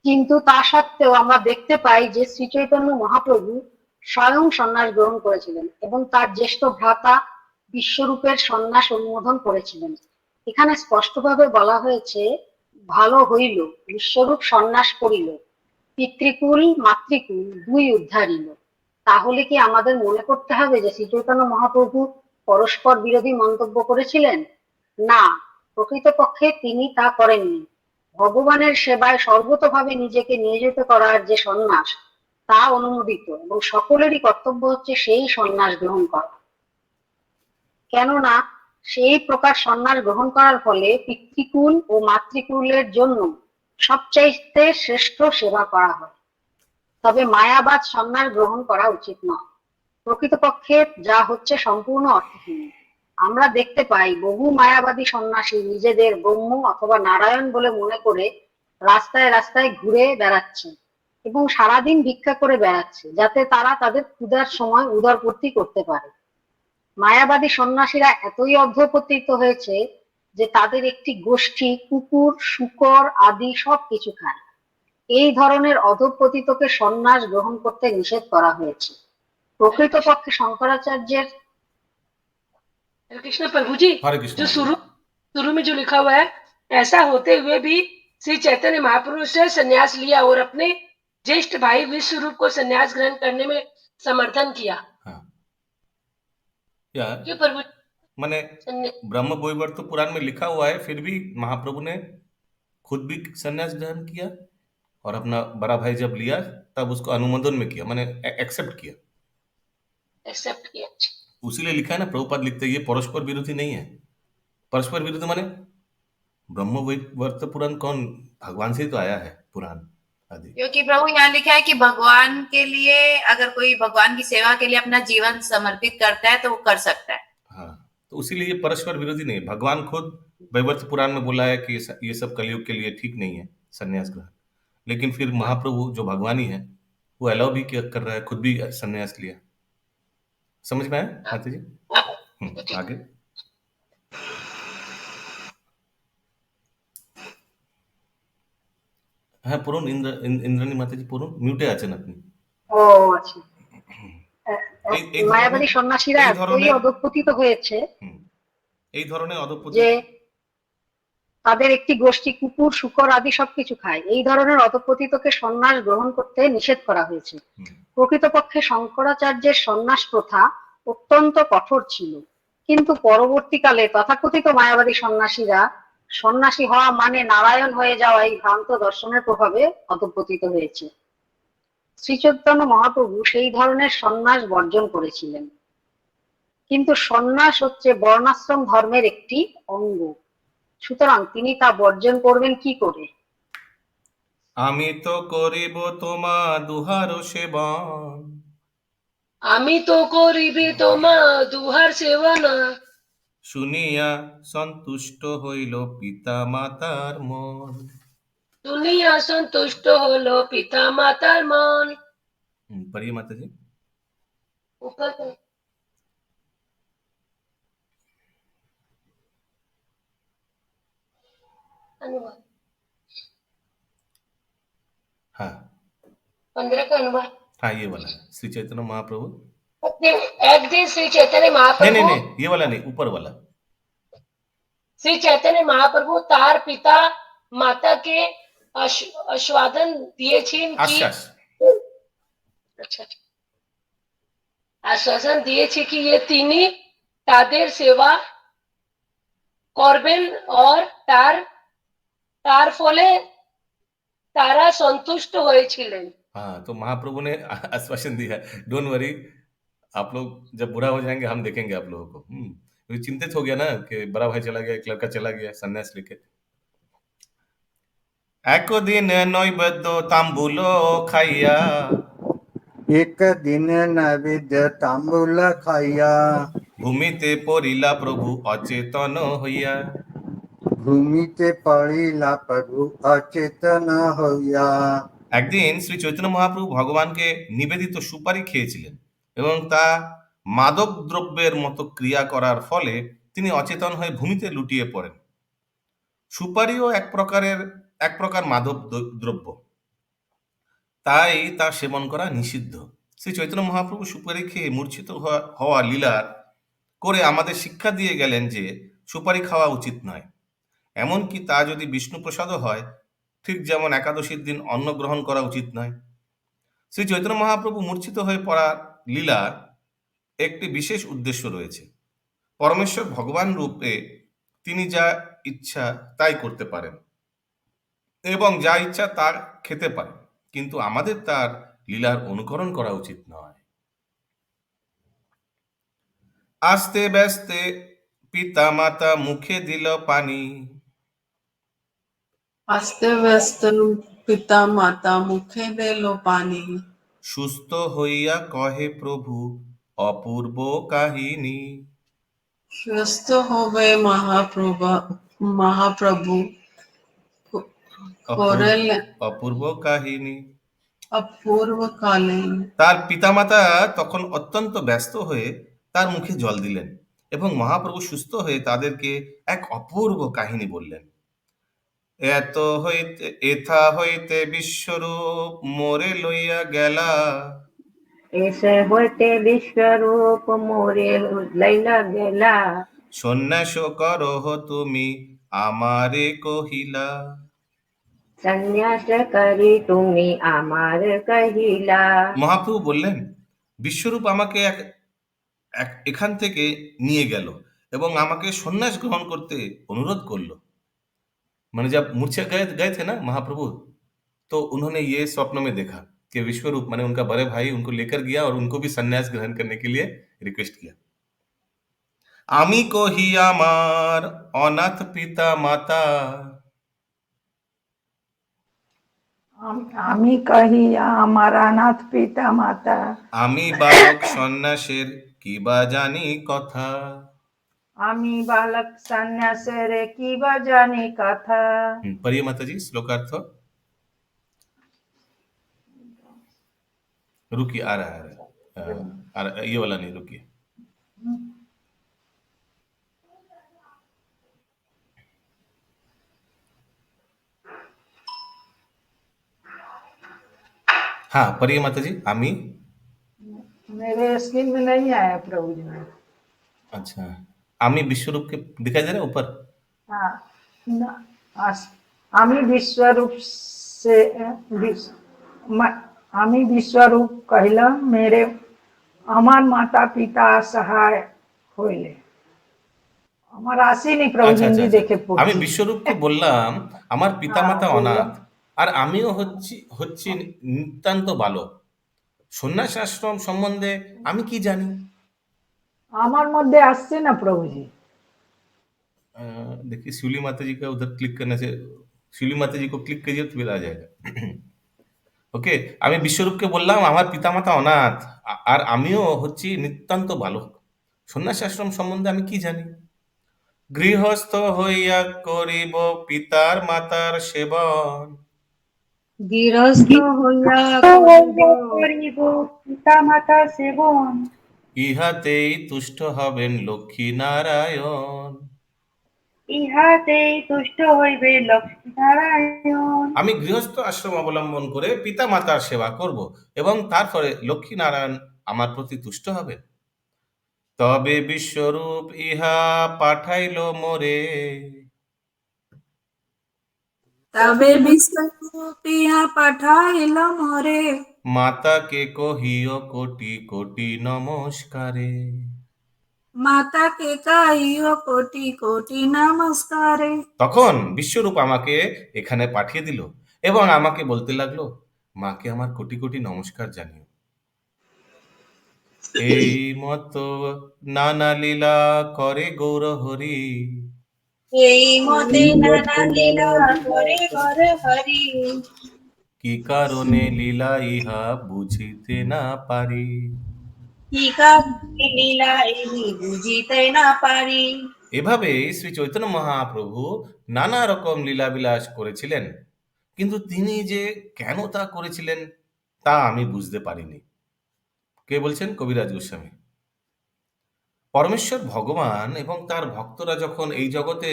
কিন্তু তা সত্ত্বেও আমরা দেখতে পাই যে শ্রী চৈতন্য মহাপ্রভু স্বয়ং সন্ন্যাস গ্রহণ করেছিলেন এবং তার জ্যেষ্ঠ ভ্রাতা বিশ্বরূপের সন্ন্যাস অনুমোদন করেছিলেন। এখানে স্পষ্টভাবে বলা হয়েছে ভালো হইল বিশ্বরূপ সন্ন্যাস করিল, পিতৃকুল মাতৃকুল দুই উদ্ধারিল। তাহলে কি আমাদের মনে করতে হবে যে শ্রী চৈতন্য মহাপ্রভু পরস্পর বিরোধী মন্তব্য করেছিলেন? না, প্রকৃতপক্ষে তিনি তা করেননি। ভগবানের সেবায় সর্বতভাবে নিজেকে নিয়োজিত করার যে সন্ন্যাস, তা অনুমোদিত এবং সকলেরই কর্তব্য হচ্ছে সেই সন্ন্যাস গ্রহণ করা। কেননা সেই প্রকার সন্ন্যাস গ্রহণ করার ফলে পিতৃকুল ও মাতৃকুলের জন্য সবচাইতে শ্রেষ্ঠ সেবা করা হয়। তবে মায়াবাদ সন্ন্যাস গ্রহণ করা উচিত নয়। প্রকৃতপক্ষে যা হচ্ছে সম্পূর্ণ অর্থহীন। আমরা দেখতে পাই বহু মায়াবাদী সন্ন্যাসী নিজেদের ব্রহ্ম অথবা নারায়ণ বলে মনে করে রাস্তায় রাস্তায় ঘুরে বেড়াচ্ছে এবং সারাদিন ভিক্ষা করে বেড়াচ্ছে, যাতে তারা তাদের ক্ষুধার সময় উদরপূর্তি করতে পারে। মায়াবাদী সন্ন্যাসীরা এতই অধঃপতিত হয়েছে যে তাদের একটি গোষ্ঠী কুকুর, শূকর আদি সবকিছু খায়। এই ধরনের অধঃপতিতকে সন্ন্যাস গ্রহণ করতে নিষেধ করা হয়েছে। প্রকৃতপক্ষে শঙ্করাচার্যের हरे कृष्ण प्रभु जी, हरे कृष्ण। जो शुरू में जो लिखा हुआ है, ऐसा होते हुए भी श्री चैतन्य महाप्रभु से संन्यास लिया और अपने ज्येष्ठ भाई विश्व रूप को संन्यास ग्रहण करने में समर्थन किया। हाँ, या क्यों प्रभु? माने ब्रह्म वैवर्त पुराण में लिखा हुआ है, फिर भी महाप्रभु ने खुद भी संन्यास ग्रहण किया और अपना बड़ा भाई जब लिया तब उसको अनुमोदन में किया, माने एक्सेप्ट किया। एक्सेप्ट किया। उसीलिए लिखा है ना, प्रभुपाद लिखते हैं ये परस्पर विरोधी नहीं है। परस्पर विरोधी माने ब्रह्म वैवर्त पुराण कौन, भगवान से ही तो आया है पुराण आदि। क्योंकि प्रभु यहाँ लिखा है कि भगवान के लिए अगर कोई भगवान की सेवा के लिए अपना जीवन समर्पित करता है तो वो कर सकता है। हाँ, तो उसीलिए ये परस्पर विरोधी नहीं है। भगवान खुद वैवर्त पुराण में बोला है कि ये सब कलयुग के लिए ठीक नहीं है संन्यास ग्रहण, लेकिन फिर महाप्रभु जो भगवानी है वो अलाउ भी कर रहा है, खुद भी संन्यास लिया। समझ में आया माता जी? आगे। হ্যাঁ পড়ুন, ইন্দ্রাণী মাতাজি পড়ুন, মিউটে আছেন আপনি। ও আচ্ছা, মায়াবাদী সন্ন্যাসীরা এতই অধঃপতিত হয়েছে এই ধরনের অধঃপতিত যে তাদের একটি গোষ্ঠী কুকুর, শূকর আদি সবকিছু খায়। এই ধরনের অধঃপতিতকে সন্ন্যাস গ্রহণ করতে নিষেধ করা হয়েছে। প্রকৃতপক্ষে শঙ্করাচার্যের সন্ন্যাস প্রথা অত্যন্ত কঠোর ছিল, কিন্তু পরবর্তীকালে তথাকথিত মায়াবাদী সন্ন্যাসীরা সন্ন্যাসী হওয়া মানে নারায়ণ হয়ে যাওয়া এই ভ্রান্ত দর্শনের প্রভাবে অধঃপতিত হয়েছে। শ্রী চৈতন্য মহাপ্রভু সেই ধরনের সন্ন্যাস বর্জন করেছিলেন, কিন্তু সন্ন্যাস হচ্ছে বর্ণাশ্রম ধর্মের একটি অঙ্গ, সুতরাং তিনি তা বর্জন করবেন কি করে? আমি তো করিব তোমা দুহার সেবন, আমি তো করিবি তোমা দুহার সেবনা, শুনিয়া সন্তুষ্ট হইল পিতা মাতার মন। শুনিয়া সন্তুষ্ট হলো পিতা মাতার মন। पढ़िए माता जी। ऊपर अनुवाद, हाँ 15 का अनुवाद। हाँ ये वाला श्री चैतन्य महाप्रभु एक दिन श्री चैतन्य नहीं महाप्रभु नहीं नहीं ये वाला नहीं, ऊपर वाला। श्री चैतन्य महाप्रभु तार पिता माता के আস্বাদন দিয়েছেন কি आश्वास আচ্ছা আশ্বাসন দিয়েছে কি ये তিনি তাদের সেবা করবেন और তার ফলে তারা সন্তুষ্ট হয়েছিলেন। हाँ तो महाप्रभु ने आश्वासन दिया, डोंट वरी, आप लोग जब बुरा हो जाएंगे हम देखेंगे आप लोगों को। क्योंकि चिंतित हो गया ना कि बड़ा भाई चला गया, एक लड़का चला गया सन्यास लेके। একদিন নৈবেদ্য তাম্বুল খাইয়া एक दिन नैवेद्य तांबूल खाइया ভূমিতে পড়িলা প্রভু অচেতন হইয়া। भूमिते पड़िला प्रभु अचेतन হইয়া। একদিন শ্রী চৈতন্য মহাপ্রভু ভগবানকে নিবেদিত সুপারি খেয়েছিলেন এবং তা মাদক দ্রব্যের মতো ক্রিয়া করার ফলে তিনি অচেতন হয়ে ভূমিতে লুটিয়ে পড়েন। সুপারিও এক প্রকার মাদক দ্রব্য, তাই তা সেবন করা নিষিদ্ধ। শ্রী চৈতন্য মহাপ্রভু সুপারি খেয়ে মূর্ছিত হওয়া লীলার করে আমাদের শিক্ষা দিয়ে গেলেন যে সুপারি খাওয়া উচিত নয়, এমনকি তা যদি বিষ্ণু প্রসাদও হয়, ঠিক যেমন একাদশীর দিন অন্ন গ্রহণ করা উচিত নয়। শ্রী চৈতন্য মহাপ্রভু মূর্ছিত হয়ে পড়ার লীলা একটি বিশেষ উদ্দেশ্য রয়েছে। পরমেশ্বর ভগবান রূপে তিনি যা ইচ্ছা তাই করতে পারেন এবং যা ইচ্ছা তা খেতে পারেন, কিন্তু আমাদের তার লীলার অনুকরণ করা উচিত নয়। আস্তে ব্যস্তে পিতা মাতা মুখে দিল পানি, আস্তে ব্যস্ত পিতা মাতা মুখে দিল পানি, সুস্থ হইয়া কহে প্রভু অপূর্ব কাহিনী। সুস্থ হবে মহাপ্রভু করলেন অপূর্ব কাহিনী। অপূর্বকালীন। তার পিতামাতা তখন অত্যন্ত ব্যস্ত হয়ে তার মুখে জল দিলেন এবং মহাপ্রভু সুস্থ হয়ে তাদেরকে এক অপূর্ব কাহিনী বললেন। এথা হইতে বিশ্বরূপ মোরে লইয়া গেলা, এসে হইতে বিশ্বরূপ মোরে লইলা গেলা, সন্ন্যাস করহ তুমি আমারে কহিলা। সন্ন্যাস করি তুমি আমার কহিলা। মহাপ্রভু বললেন, বিশ্বরূপ আমাকে এখান থেকে নিয়ে গেল এবং আমাকে সন্ন্যাস গ্রহণ করতে অনুরোধ করলো। মানে जब मूर्छा गए थे ना महाप्रभु, तो उन्होंने ये स्वप्न में देखा कि विश्वरूप माने उनका बड़े भाई उनको लेकर गया और उनको भी सन्यास ग्रहण करने के लिए रिक्वेस्ट किया। आमी कही आमार अनाथ पिता माता, আমি কহি আমার অনাথ পিতা মাতা, আমি বালক সন্ন্যাসের কি বা জানি কথা। আমি বালক সন্ন্যাসের কি বা জানি কথা। पढ़िए माता जी श्लोकार्थ। रुकिए, आ रहा है, ये वाला नहीं, रुकिए। हाँ पढ़िए माता जी। आमी मेरे स्क्रीन में नहीं आया प्रभु जी में। अच्छा, आमी विश्वरूप के दिखाई दे रहा है ऊपर। हाँ, আমি বিশ্বরূপ সে আমি বিশ্বরূপ কহিলাম মেরে আমার মাতা পিতা সহায় হইলে। আমার আসেনি প্রভু হিন্দি দেখে পড়ছি। আমি বিশ্বরূপকে বললাম আমার পিতামাতা অনাথ আর আমিও হচ্ছি নিতান্ত বালক, সন্ন্যাস আশ্রম সম্বন্ধে আমি কি জানি। আমার মধ্যে আসছে না প্রভুজি। देखिए शिवली माता जी का उधर क्लिक करने से, शिवली माता जी को क्लिक करिए तो फिर आ जाएगा। ওকে, আমি বিশ্বরূপকে বললাম আমার পিতামাতা অনাথ আর আমিও হচ্ছি নিতান্ত বালক, সন্ন্যাস আশ্রম সম্বন্ধে আমি কি জানি। গৃহস্থ হইয়া করিব পিতার মাতার সেবন, গৃহস্থ হইয়া করিব পিতা মাতা সেবন, ইহাতেই তুষ্ট হবেন লক্ষ্মী নারায়ণ। ইহাতেই তুষ্ট হইবে লক্ষ্মীনারায়ণ। আমি গৃহস্থ আশ্রম অবলম্বন করে পিতা মাতার সেবা করব এবং তার ফলে লক্ষ্মীনারায়ণ আমার প্রতি তুষ্ট হবে। তবে বিশ্বরূপ ইহা পাঠাইল মোরে, তবে বিশ্বরূপ ইহা পাঠাইল মোরে, মাতাকে কহিও কোটি কোটি নমস্কারে। মাতাকে কাহিও কোটি কোটি নমস্কারে। তখন বিশ্বরূপ আমাকে এখানে পাঠিয়ে দিল এবং আমাকে বলতে লাগলো, মাকে আমার কোটি কোটি নমস্কার জানিও। এই মতো নানা লীলা করে গৌর হরি, এই মতে নানা লীলা করে করে হরি, কি কারণে লীলা ইহা বুঝিতে না পারি। কি কারণে লীলা ইনি বুঝিতে না পারি। এভাবে শ্রী চৈতন্য মহাপ্রভু নানা রকম লীলাবিলাস করেছিলেন, কিন্তু তিনি যে কেন তা করেছিলেন তা আমি বুঝতে পারিনি। কে বলছেন? কবিরাজ গোস্বামী। পরমেশ্বর ভগবান এবং তার ভক্তরা যখন এই জগতে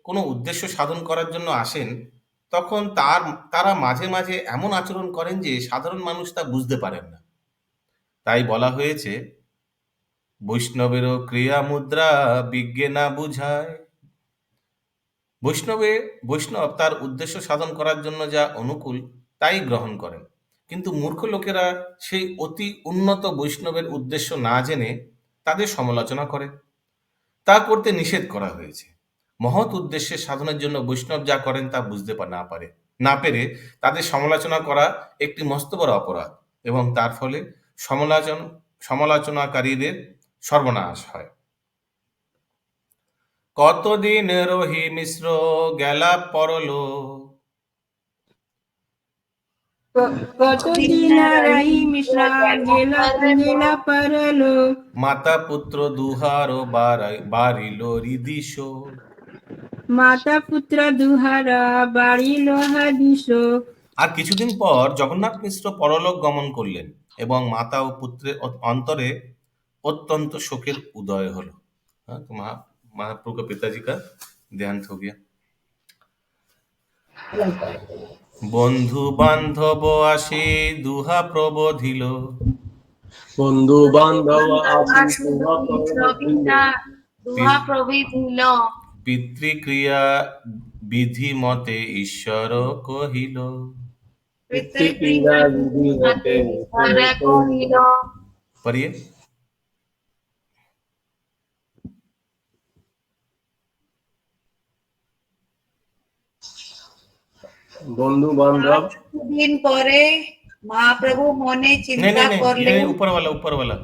কোনো উদ্দেশ্য সাধন করার জন্য আসেন, তখন তারা মাঝে মাঝে এমন আচরণ করেন যে সাধারণ মানুষ তা বুঝতে পারেন না। তাই বলা হয়েছে, বৈষ্ণবেরও ক্রিয়া মুদ্রা বিজ্ঞে না বুঝায়। বৈষ্ণব তার উদ্দেশ্য সাধন করার জন্য যা অনুকূল তাই গ্রহণ করেন, কিন্তু মূর্খ লোকেরা সেই অতি উন্নত বৈষ্ণবের উদ্দেশ্য না জেনে তাদের সমালোচনা করে। তা করতে নিষেধ করা হয়েছে। মহৎ উদ্দেশ্যে সাধনের জন্য বৈষ্ণব যা করেন তা বুঝতে না পেরে তাদের সমালোচনা করা একটি মস্ত বড় অপরাধ এবং তার ফলে সমালোচনাকারীদের সর্বনাশ হয়। কতদিন রহি মিশ্র গেলা পরলোক, কতদিন রহি মিশ্রা গেলা গেলা পরলোক, মাতা পুত্র দুহার বাড়িল হৃদিশ। মাতা পুত্র দুহারা বাড়িল হৃদিশ। আর কিছুদিন পর জগন্নাথ মিশ্র পরলোক গমন করলেন এবং মাতা ও পুত্রের অন্তরে অত্যন্ত শোকের উদয় হলো। हाँ, तो महाप्रभु का पिताजी का देहांत हो गया। বন্ধু বান্ধব আসি দুহা প্রবোধিল, বন্ধু বান্ধব আসি দুহা প্রবোধিল, পিতৃক্রিয়া বিধি মতে ঈশ্বর কহিল। পিতৃক্রিয়া বিধি মতে ঈশ্বর কহিল। পড়িয়ে। বন্ধু বান্ধব দিন পরে মহাপ্রভু মনে চিন্তা করলেন, ऊपर वाला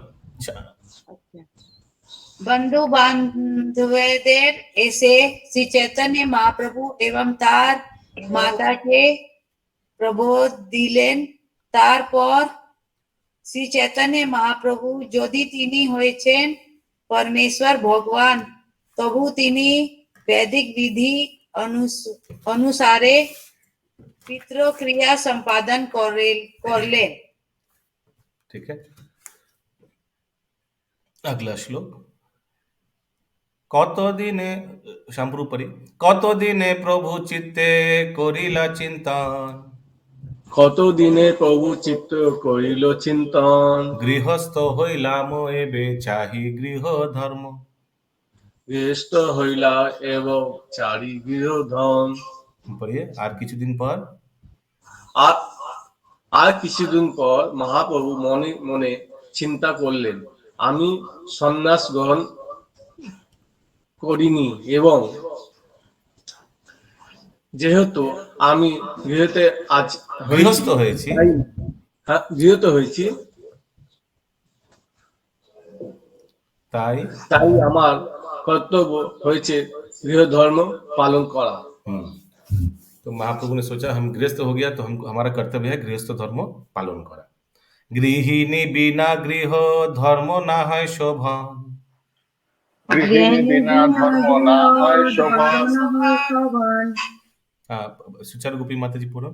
বন্ধু বান্ধবদের এসে শ্রী চৈতন্য মহাপ্রভু এবং তার মাতাকে প্রবোধ দিলেন। তারপর শ্রী চৈতন্য মহাপ্রভু যদি তিনি হয়েছেন পরমেশ্বর ভগবান, তবু তিনি वैदिक विधि अनुसारे पितृक्रिया संपादन करलें। ठीक है, अगला श्लोक। কতদিনে সম্প্রুপরি কতদিনে প্রভু চিত্তে করিলা চিন্তন, কতদিনে প্রভু চিত্ত করিল চিন্তন। গৃহস্থ হইলাম এবে চাহি গৃহ ধর্ম, গৃহস্থ হইলা এবং চারি গৃহধন। আর কিছুদিন পর আর কিছুদিন পর মহাপ্রভু মনে মনে চিন্তা করলেন, আমি সন্ন্যাস গ্রহণ করিনি এবং যেহেতু আমি গৃহস্থ হয়েছি তাই আমার কর্তব্য হয়েছে গৃহ ধর্ম পালন করা। तो महाप्रभु ने सोचा हम गृहस्थ हो गया तो हमारा कर्तव्य है गृहस्थ धर्म पालन करा। गृहिणी बिना गृह धर्म ना है शोभन, सुचारू गोपी माता जी पूर्ण।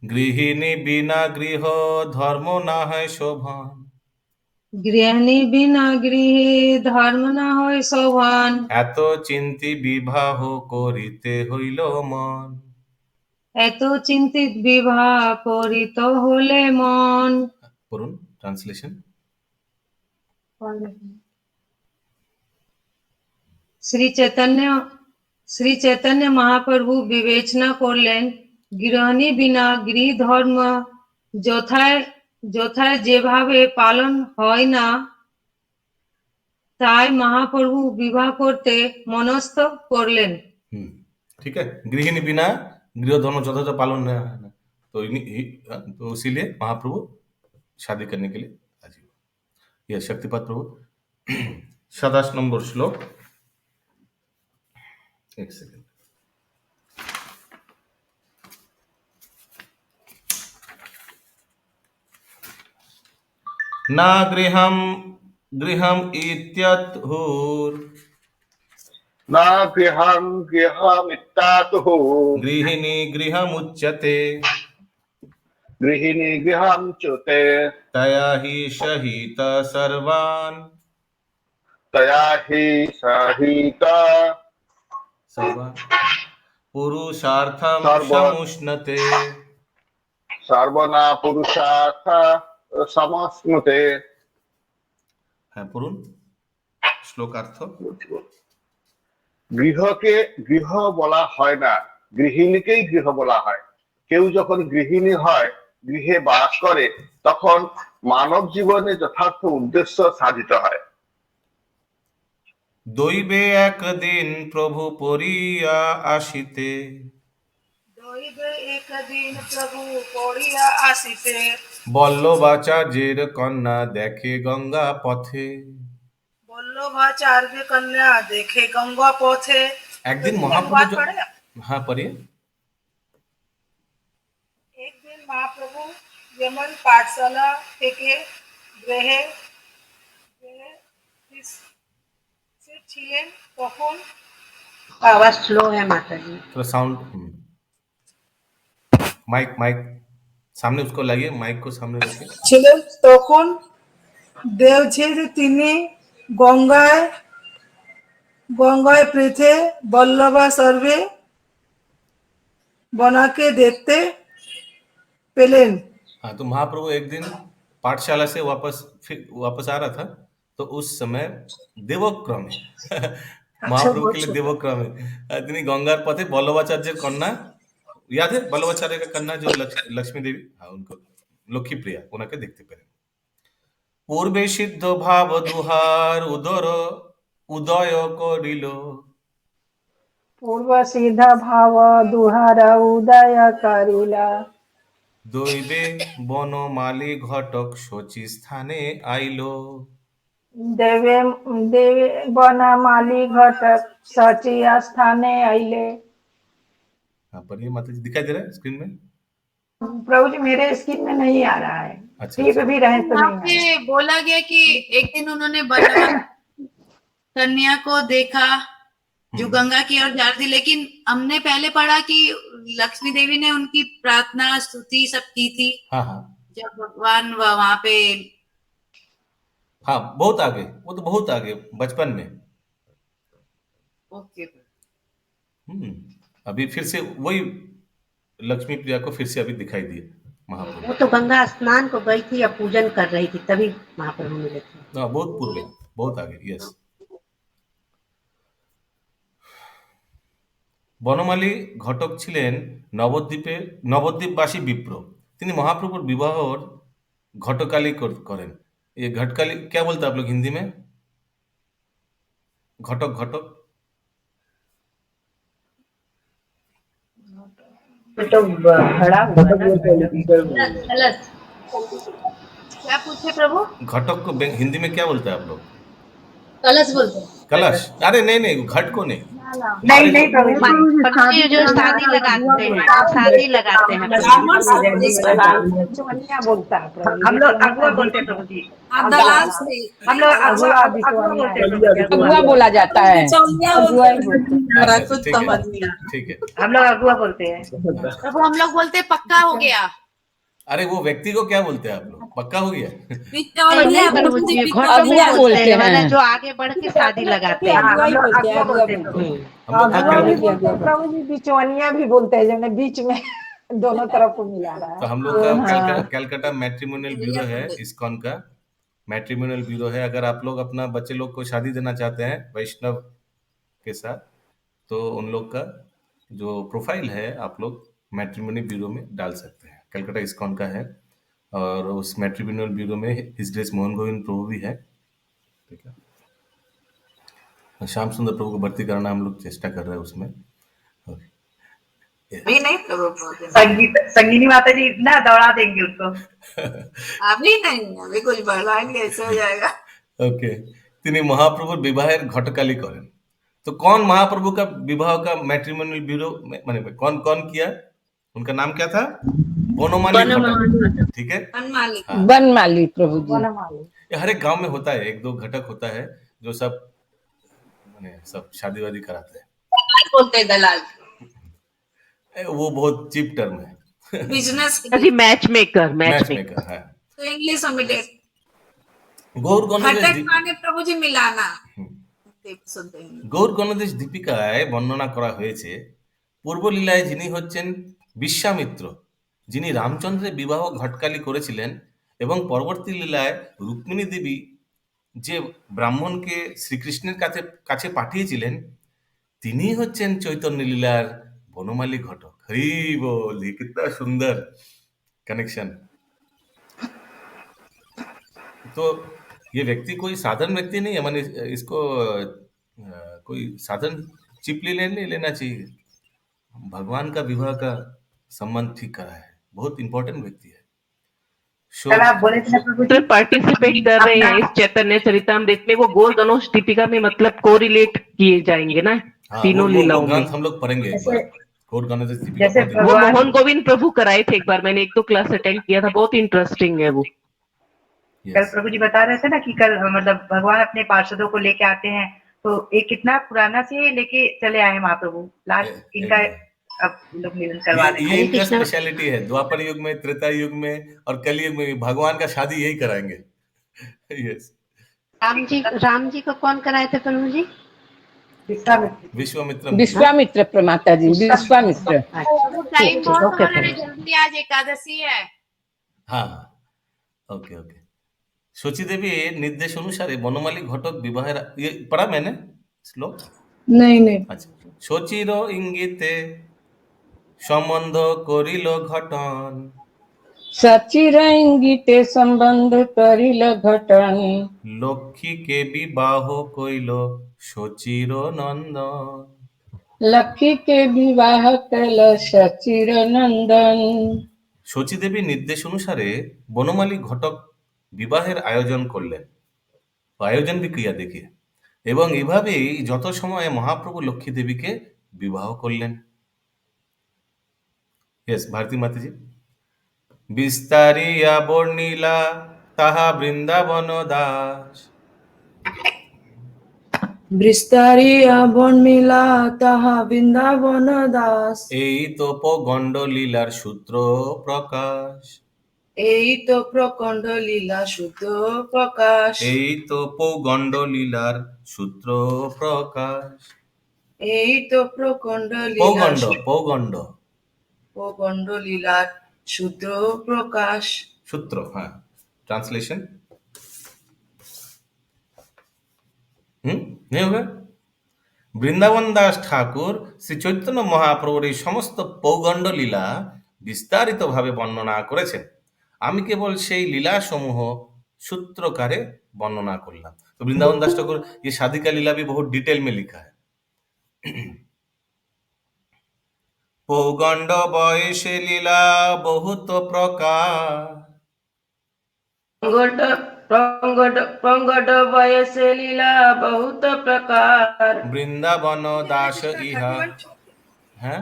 गृहिणी बिना गृह धर्म ना है शोभन, গৃহিণী বিনা গৃহে ধর্ম না হয় শোভন। এত চিন্তি বিবাহ করিতে হইল মন। এত চিন্তিত বিবাহ করিত হলে মন। পড়ুন ট্রান্সলেশন। শ্রী চৈতন্য মহাপ্রভু বিবেচনা করলেন গৃহিণী বিনা গৃহ ধর্ম যথায় যেভাবে পালন হয় না, তাই মহাপ্রভু বিবাহ করতে মনস্থ করলেন। ठीक है, गृहिणी बिना गृह धर्म যথাযথ पालन नहीं है ना, तो इसीलिए महाप्रभु शादी करने के लिए राजी हुए। यह शक्तिपाद प्रभु 27 नंबर श्लोक। एक सेकंड। ना गृहम इत्यतुर न गृहमित्यातुः गृहिणी गृहमुच्यते गृहिणी गृहमुच्यते तया हि सहित सर्वान् पुरुषार्थं समुष्णते सर्वना पुरुषार्थ समश्नुते। হ্যাঁ পড়ুন শ্লোকার্থ। গৃহকে গৃহ বলা হয় না, গৃহিণীকেই গৃহ বলা হয়। কেউ যখন গৃহিণী হয়, গৃহে বাস করে, তখন মানব জীবনে যথার্থ উদ্দেশ্য সাধিত হয়। দৈবে একদিন প্রভু পড়িয়া আসিতে দৈবে একদিন প্রভু পড়িয়া আসিতে বল্লভাচার্যের কন্যা দেখে গঙ্গা পথে। বল্লভাচার্য কন্যা দেখে গঙ্গা পথে। একদিন মহাপ্রভু হ্যাঁ পড়িয়ে একদিন মহাপ্রভু যেমন পাঠশালা থেকে গৃহে ছিলেন তখন आवाज स्लो है माता जी। थोड़ा साउंड माइक सामने उसको लाइए, माइक को सामने रखिए। ছিলেন তখন দেবঝির তিনি গঙ্গায় পৃথে বল্লভা सर्वे बनाके देखते पेलेन। हाँ तो महाप्रभु एक दिन पाठशाला से वापस आ रहा था, तो उस समय देवक्रमे महाप्रभु के लिए देवक्रमे তিনি গঙ্গার পথে বল্লভাচার্যের কন্যা, याद है बल्लभाचार्य का कन्या जो लक्ष्मी देवी, हाँ उनको लक्ष्मी प्रिया ওনাকে দেখতে পেলেন। পূর্বে সিদ্ধ ভাব দুহার উদয় করিল पूर्व सीधा भाव दुहार उदय करिला দৈবে বনমালী ঘটক শচী স্থানে আইলো देवे देवे बनमाली घटक सची स्थाने आइले। हाँ पर ये माता जी दिखाई दे रहा है स्क्रीन में? प्रभु जी मेरे स्क्रीन में नहीं आ रहा है। ठीक भी रहे तो यहाँ नहीं पे बोला गया कि एक दिन उन्होंने बल्लभ कन्या को देखा जो गंगा की ओर जा रही थी, लेकिन हमने पहले पढ़ा कि लक्ष्मी देवी ने उनकी प्रार्थना स्तुति सब की थी। हाँ जब भगवान वहां पे हाँ बहुत आगे, वो तो बहुत आगे बचपन में। ओके अभी फिर से वही लक्ष्मी प्रिया को फिर से अभी दिखाई दिए महाप्रभु। वो तो गंगा स्नान को गई थी या पूजन कर रही थी, तभी महाप्रभु मिले थे। हाँ बहुत पूर्व, बहुत आगे। यस। বনমালী ঘটক ছিলেন নবদ্বীপবাসী বিপ্র। তিনি মহাপ্রভুর বিবাহর ঘটকালী করেন। ये घटकाली क्या बोलते हैं आप लोग हिंदी में? घटक तो खड़ा क्या पूछे प्रभु? घटक को हिंदी में क्या बोलते हैं आप लोग? कलश बोलते हैं। कलश? अरे नहीं घट को नहीं नहीं प्रभु जो शादी लगाते हैं, शादी लगाते हैं बोलता है प्रभु। हम लोग अगुआ बोलते हैं प्रभु जी। हम लोग अगुआ बोला जाता है। ठीक है हम लोग अगुआ बोलते हैं प्रभु हम लोग बोलते पक्का हो गया। अरे वो व्यक्ति को क्या बोलते हैं आप लोग? पक्का हो गया? नहीं प्रभु जी, अगुआ बोलते हैं मैंने जो आगे बढ़ के शादी लगाते हैं। हम लोग अगुआ बोलते हैं प्रभु। हम लोग क्या अगुआ भी करेंगे? बोलते हैं प्रभु जी, बिचौनिया भी बोलते हैं, जो बीच में दोनों तरफ को मिला रहा तो है। हम लोग का हाँ। कलकत्ता मैट्रिमोनियल ब्यूरो है, इस्कॉन का मैट्रिमोनियल ब्यूरो है। अगर आप लोग अपना बच्चे लोग को शादी देना चाहते हैं वैष्णव के साथ, तो उन लोग का जो प्रोफाइल है आप लोग मैट्रिमोनियल ब्यूरो में डाल सकते हैं। कलकत्ता इस्कॉन का है, और उस मैट्रिमोनियल ब्यूरो में हिज ग्रेस मोहन गोविंद प्रभु भी है। ठीक है, श्याम सुंदर प्रभु को भर्ती कराना हम लोग चेष्टा कर रहे हैं उसमें। अभी नहीं प्रभु बोलते, संगीनी माता जी ना दौड़ा देंगे उसको। अभी नहीं, अभी कुछ बढ़ाएंगे ऐसे हो जाएगा। ओके, তিনি মহাপ্রভুর বিবাহের ঘটকালি করেন। तो कौन महाप्रभु का विवाह का मैट्रिमोनियल ब्यूरो में माने कौन कौन किया? उनका नाम क्या था? बनमाली घटक। ठीक है, बनमाली। हाँ। बनमाली प्रभु जी। ये हर एक गांव में होता है, एक दो घटक होता है जो सब माने सब शादी वादी कराते हैं। बोलते हैं दलाल, वो बहुत चीप टर्म है। बिजनेस जी मैच मेकर, मैच मेकर है। तो इंग्लिश में गौर गणदेश घटक माने प्रभु जी मिलाना। सुनते हैं গৌর গণদেশ দীপিকায় বর্ণনা করা হয়েছে পূর্বলীলায় যিনি হচ্ছেন বিশ্বামিত্র, যিনি রামচন্দ্রের বিবাহ ঘটকালি করেছিলেন, এবং পরবর্তী লীলায় রুক্মিণী দেবী যে ব্রাহ্মণকে শ্রীকৃষ্ণের কাছে কাছে পাঠিয়েছিলেন, তিনি হচ্ছেন চৈতন্য লীলার বনমালী ঘটক। হরি বল, ये कितना सुंदर कनेक्शन। तो ये व्यक्ति कोई साधारण व्यक्ति नहीं है, माने इसको कोई साधारण चिपली नहीं लेना चाहिए। भगवान का विवाह का संबंध ठीक करा है, बहुत इंपॉर्टेंट व्यक्ति है। कल आप बोले थे ना प्रभु जी, तो पार्टिसिपेट कर रहे हैं इस चैतन्य चरितामृत में, वो गौर गणोश दीपिका में मतलब कोरिलेट किए जाएंगे ना हाँ, तीनों लीलाओं में। ग्रंथ हम लोग पढ़ेंगे एक बार। गौर गणेश दीपिका जैसे पढ़ेंगे। वो मोहन गोविंद प्रभु कराए थे एक बार, मैंने एक दो क्लास अटेंड किया था, बहुत इंटरेस्टिंग है वो। कल Yes. प्रभु जी बता रहे थे ना कि कल मतलब भगवान अपने पार्षदों को लेके आते हैं, तो एक कितना पुराना से लेके चले आए महाप्रभु, लास्ट इनका अब लोग मिलन करवा रहे ये हैं। इनका स्पेशलिटी है। द्वापर युग में, त्रेता युग में और कलयुग में भी भगवान का शादी यही कराएंगे। यस, राम जी को कौन कराए थे प्रभु जी? विश्वामित्र। विश्वामित्र प्रमाता जी, विश्वामित्र। टाइम बहुत हो रहा है, जल्दी आज एकादशी है। हाँ, ओके ओके। शची देवी निर्देश अनुसारे बनमाली घटक विवाहेर ये पढ़ा मैंने श्लोक? नहीं अच्छा, शचीर इंगिते সম্বন্ধ করিল ঘটন। सचिर इंगिते संबंध करिल घटन। লক্ষ্মীকে বিবাহ কইল শচীর নন্দন। लक्ष्मी के विवाह कल सचिर नंदन। শচী দেবীর নির্দেশ অনুসারে বনমালী ঘটক বিবাহের আয়োজন করলেন, আয়োজন বিক্রিয়া দেখিয়ে, এবং এভাবেই যত সময়ে মহাপ্রভু লক্ষ্মী দেবীকে বিবাহ করলেন। यस, भारती माता जी। বিস্তারিয়া বর্ণিলা তাহা বৃন্দাবন দাস। বিস্তারিয়া বর্ণিলা তাহা বৃন্দাবন দাস। এই তো প্রগণ্ড লীলার সূত্র প্রকাশ। এই তো প্রকণ্ড লীলা শুদ্ধ প্রকাশ। এই তো প্রগণ্ড লীলার সূত্র প্রকাশ। এই তো প্রকণ্ড লীলা প্রগণ্ড প্রগণ্ড প্রকণ্ড লীলার শুদ্ধ প্রকাশ। সূত্র, হ্যাঁ, ट्रांसलेशन नहीं होगा। বৃন্দাবন দাস ঠাকুর শ্রী চৈতন্য মহাপ্রভুর এই সমস্ত পৌগণ্ড লীলা বিস্তারিতভাবে বর্ণনা করেছেন। আমি কেবল সেই লীলা সমূহ सूत्रकारे वर्णना करलाम। तो वृंदावन दास ठाकुर ये शादी का लीला भी बहुत डिटेल में लिखा है। पौगंड बयसे लीला बहुत प्रकार, पंगड बयसे लीला बहुत प्रकार। वृंदावन दास इहा है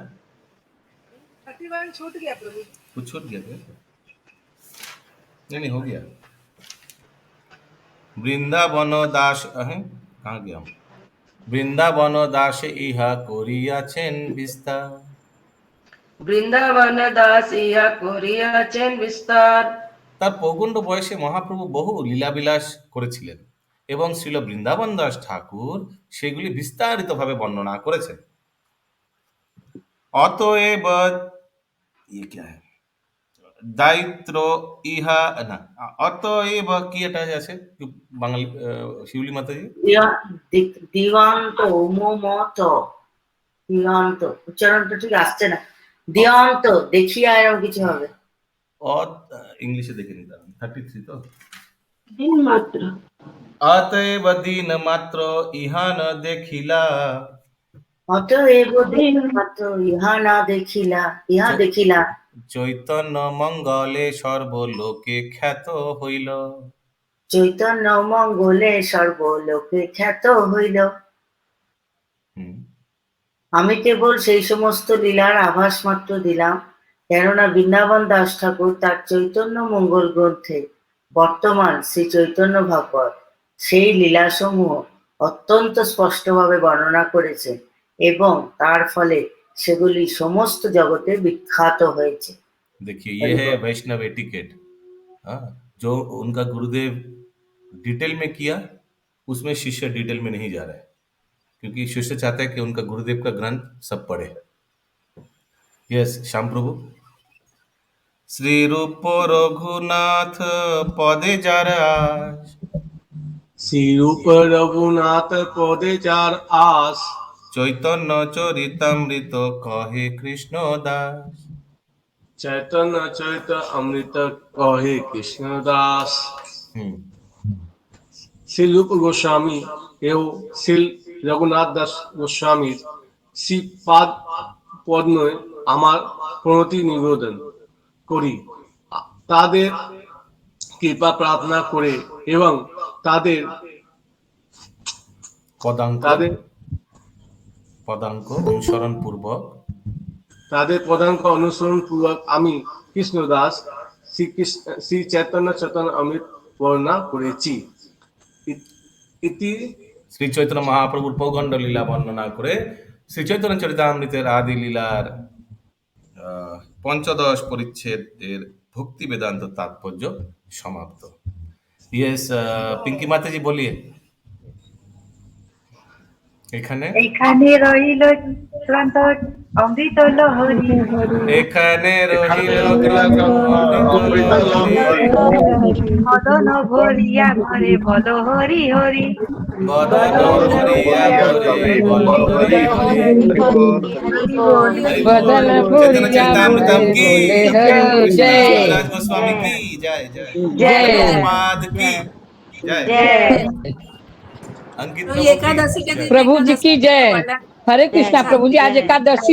छूट गया प्रभु, कुछ छूट गया क्या? नहीं हो गया। वृंदावन दास कहाँ गया? वृंदावन दास इहा करियाছেন বিস্তার। বৃন্দাবন দাস ইহা করিয়াছেন বিস্তার। তার পৌগণ্ড বয়সে মহাপ্রভু বহু লীলাবিলাস করেছিলেন এবং শ্রীল বৃন্দাবন দাস ঠাকুর সেগুলি বিস্তারিতভাবে বর্ণনা করেছেন। অতএব ये क्या है দায়িত্র ইহা না অতএব কি এটা আছে বাঙালি শিউলি মাতাজি দিগন্ত মত দিগন্ত উচ্চারণটা ঠিক আসছে না, দিগন্ত দেখিয়া এরকম কিছু হবে। ইংলিশে দেখে নিতাম 33 তো দিন মাত্র অতএব দিন মাত্র ইহা ন দেখিলা অতএব দিন মাত্র ইহা না দেখিলা ইহা দেখিলা চৈতন্য মঙ্গলে সর্বলোকে খ্যাত হইল। চৈতন্য মঙ্গলে সর্বলোকে খ্যাত হইল। আমি কেবল সেই সমস্ত লীলার আভাস মাত্র দিলাম, কেননা বৃন্দাবন দাস ঠাকুর তার চৈতন্য মঙ্গল গ্রন্থে বর্তমান শ্রী চৈতন্য ভাগবত সেই লীলাসমূহ অত্যন্ত স্পষ্টভাবে বর্ণনা করেছেন এবং তার ফলে সেগুলি সমস্ত জগতে বিখ্যাত হয়েছে। देखिए ये है वैष्णव एटिकेट, जो उनका गुरुदेव डिटेल में किया उसमें शिष्य डिटेल में नहीं जा रहा है, क्योंकि शिष्य चाहता है कि उनका गुरुदेव का ग्रंथ सब पढ़े। यस श्याम प्रभु। श्री रूप रघुनाथ पदे जार आस, श्री रूप रघुनाथ पदे जार आस, चैतन्य चरितामृत कहे कृष्ण दास। चैतन्य चरित अमृत कहे कृष्ण दास। श्री रूप गोस्वामी एवं श्री रघुनाथ दास गोस्वामी श्री पाद পদ্মে আমার প্রণতি নিবেদন করি, তাদের কৃপা প্রার্থনা করে এবং তাদের পদাঙ্ক অনুসরণ পূর্বক আমি কৃষ্ণ দাস শ্রী চৈতন্য চৈতন্য অমৃত বর্ণনা করেছি। ইতি শ্রী চৈতন্য মহাপ্রভুর পৌগণ্ড লীলা বর্ণনা করে শ্রী চৈতন্য চরিতামৃতের আদি লীলার 15 পরিচ্ছেদের ভক্তি বেদান্ত তাৎপর্য সমাপ্ত। ইয়েস পিঙ্কি মাতাজি বলিয়ে। এখানে রইল ক্লান্ত অমৃত লহরী, এখানে রহিল মদন ভরিয়া ভরে বল হরি হরি, বদন ভরিয়া ভরে বল হরি হরি, বদন ভরিয়া কি জয়, রাজ গোস্বামী কি জয় জয়, জয় পাদ কি জয়, अंकित तो ये एकादशी के दिन प्रभु जी की जय। हरे कृष्णा। प्रभु जी आज एकादशी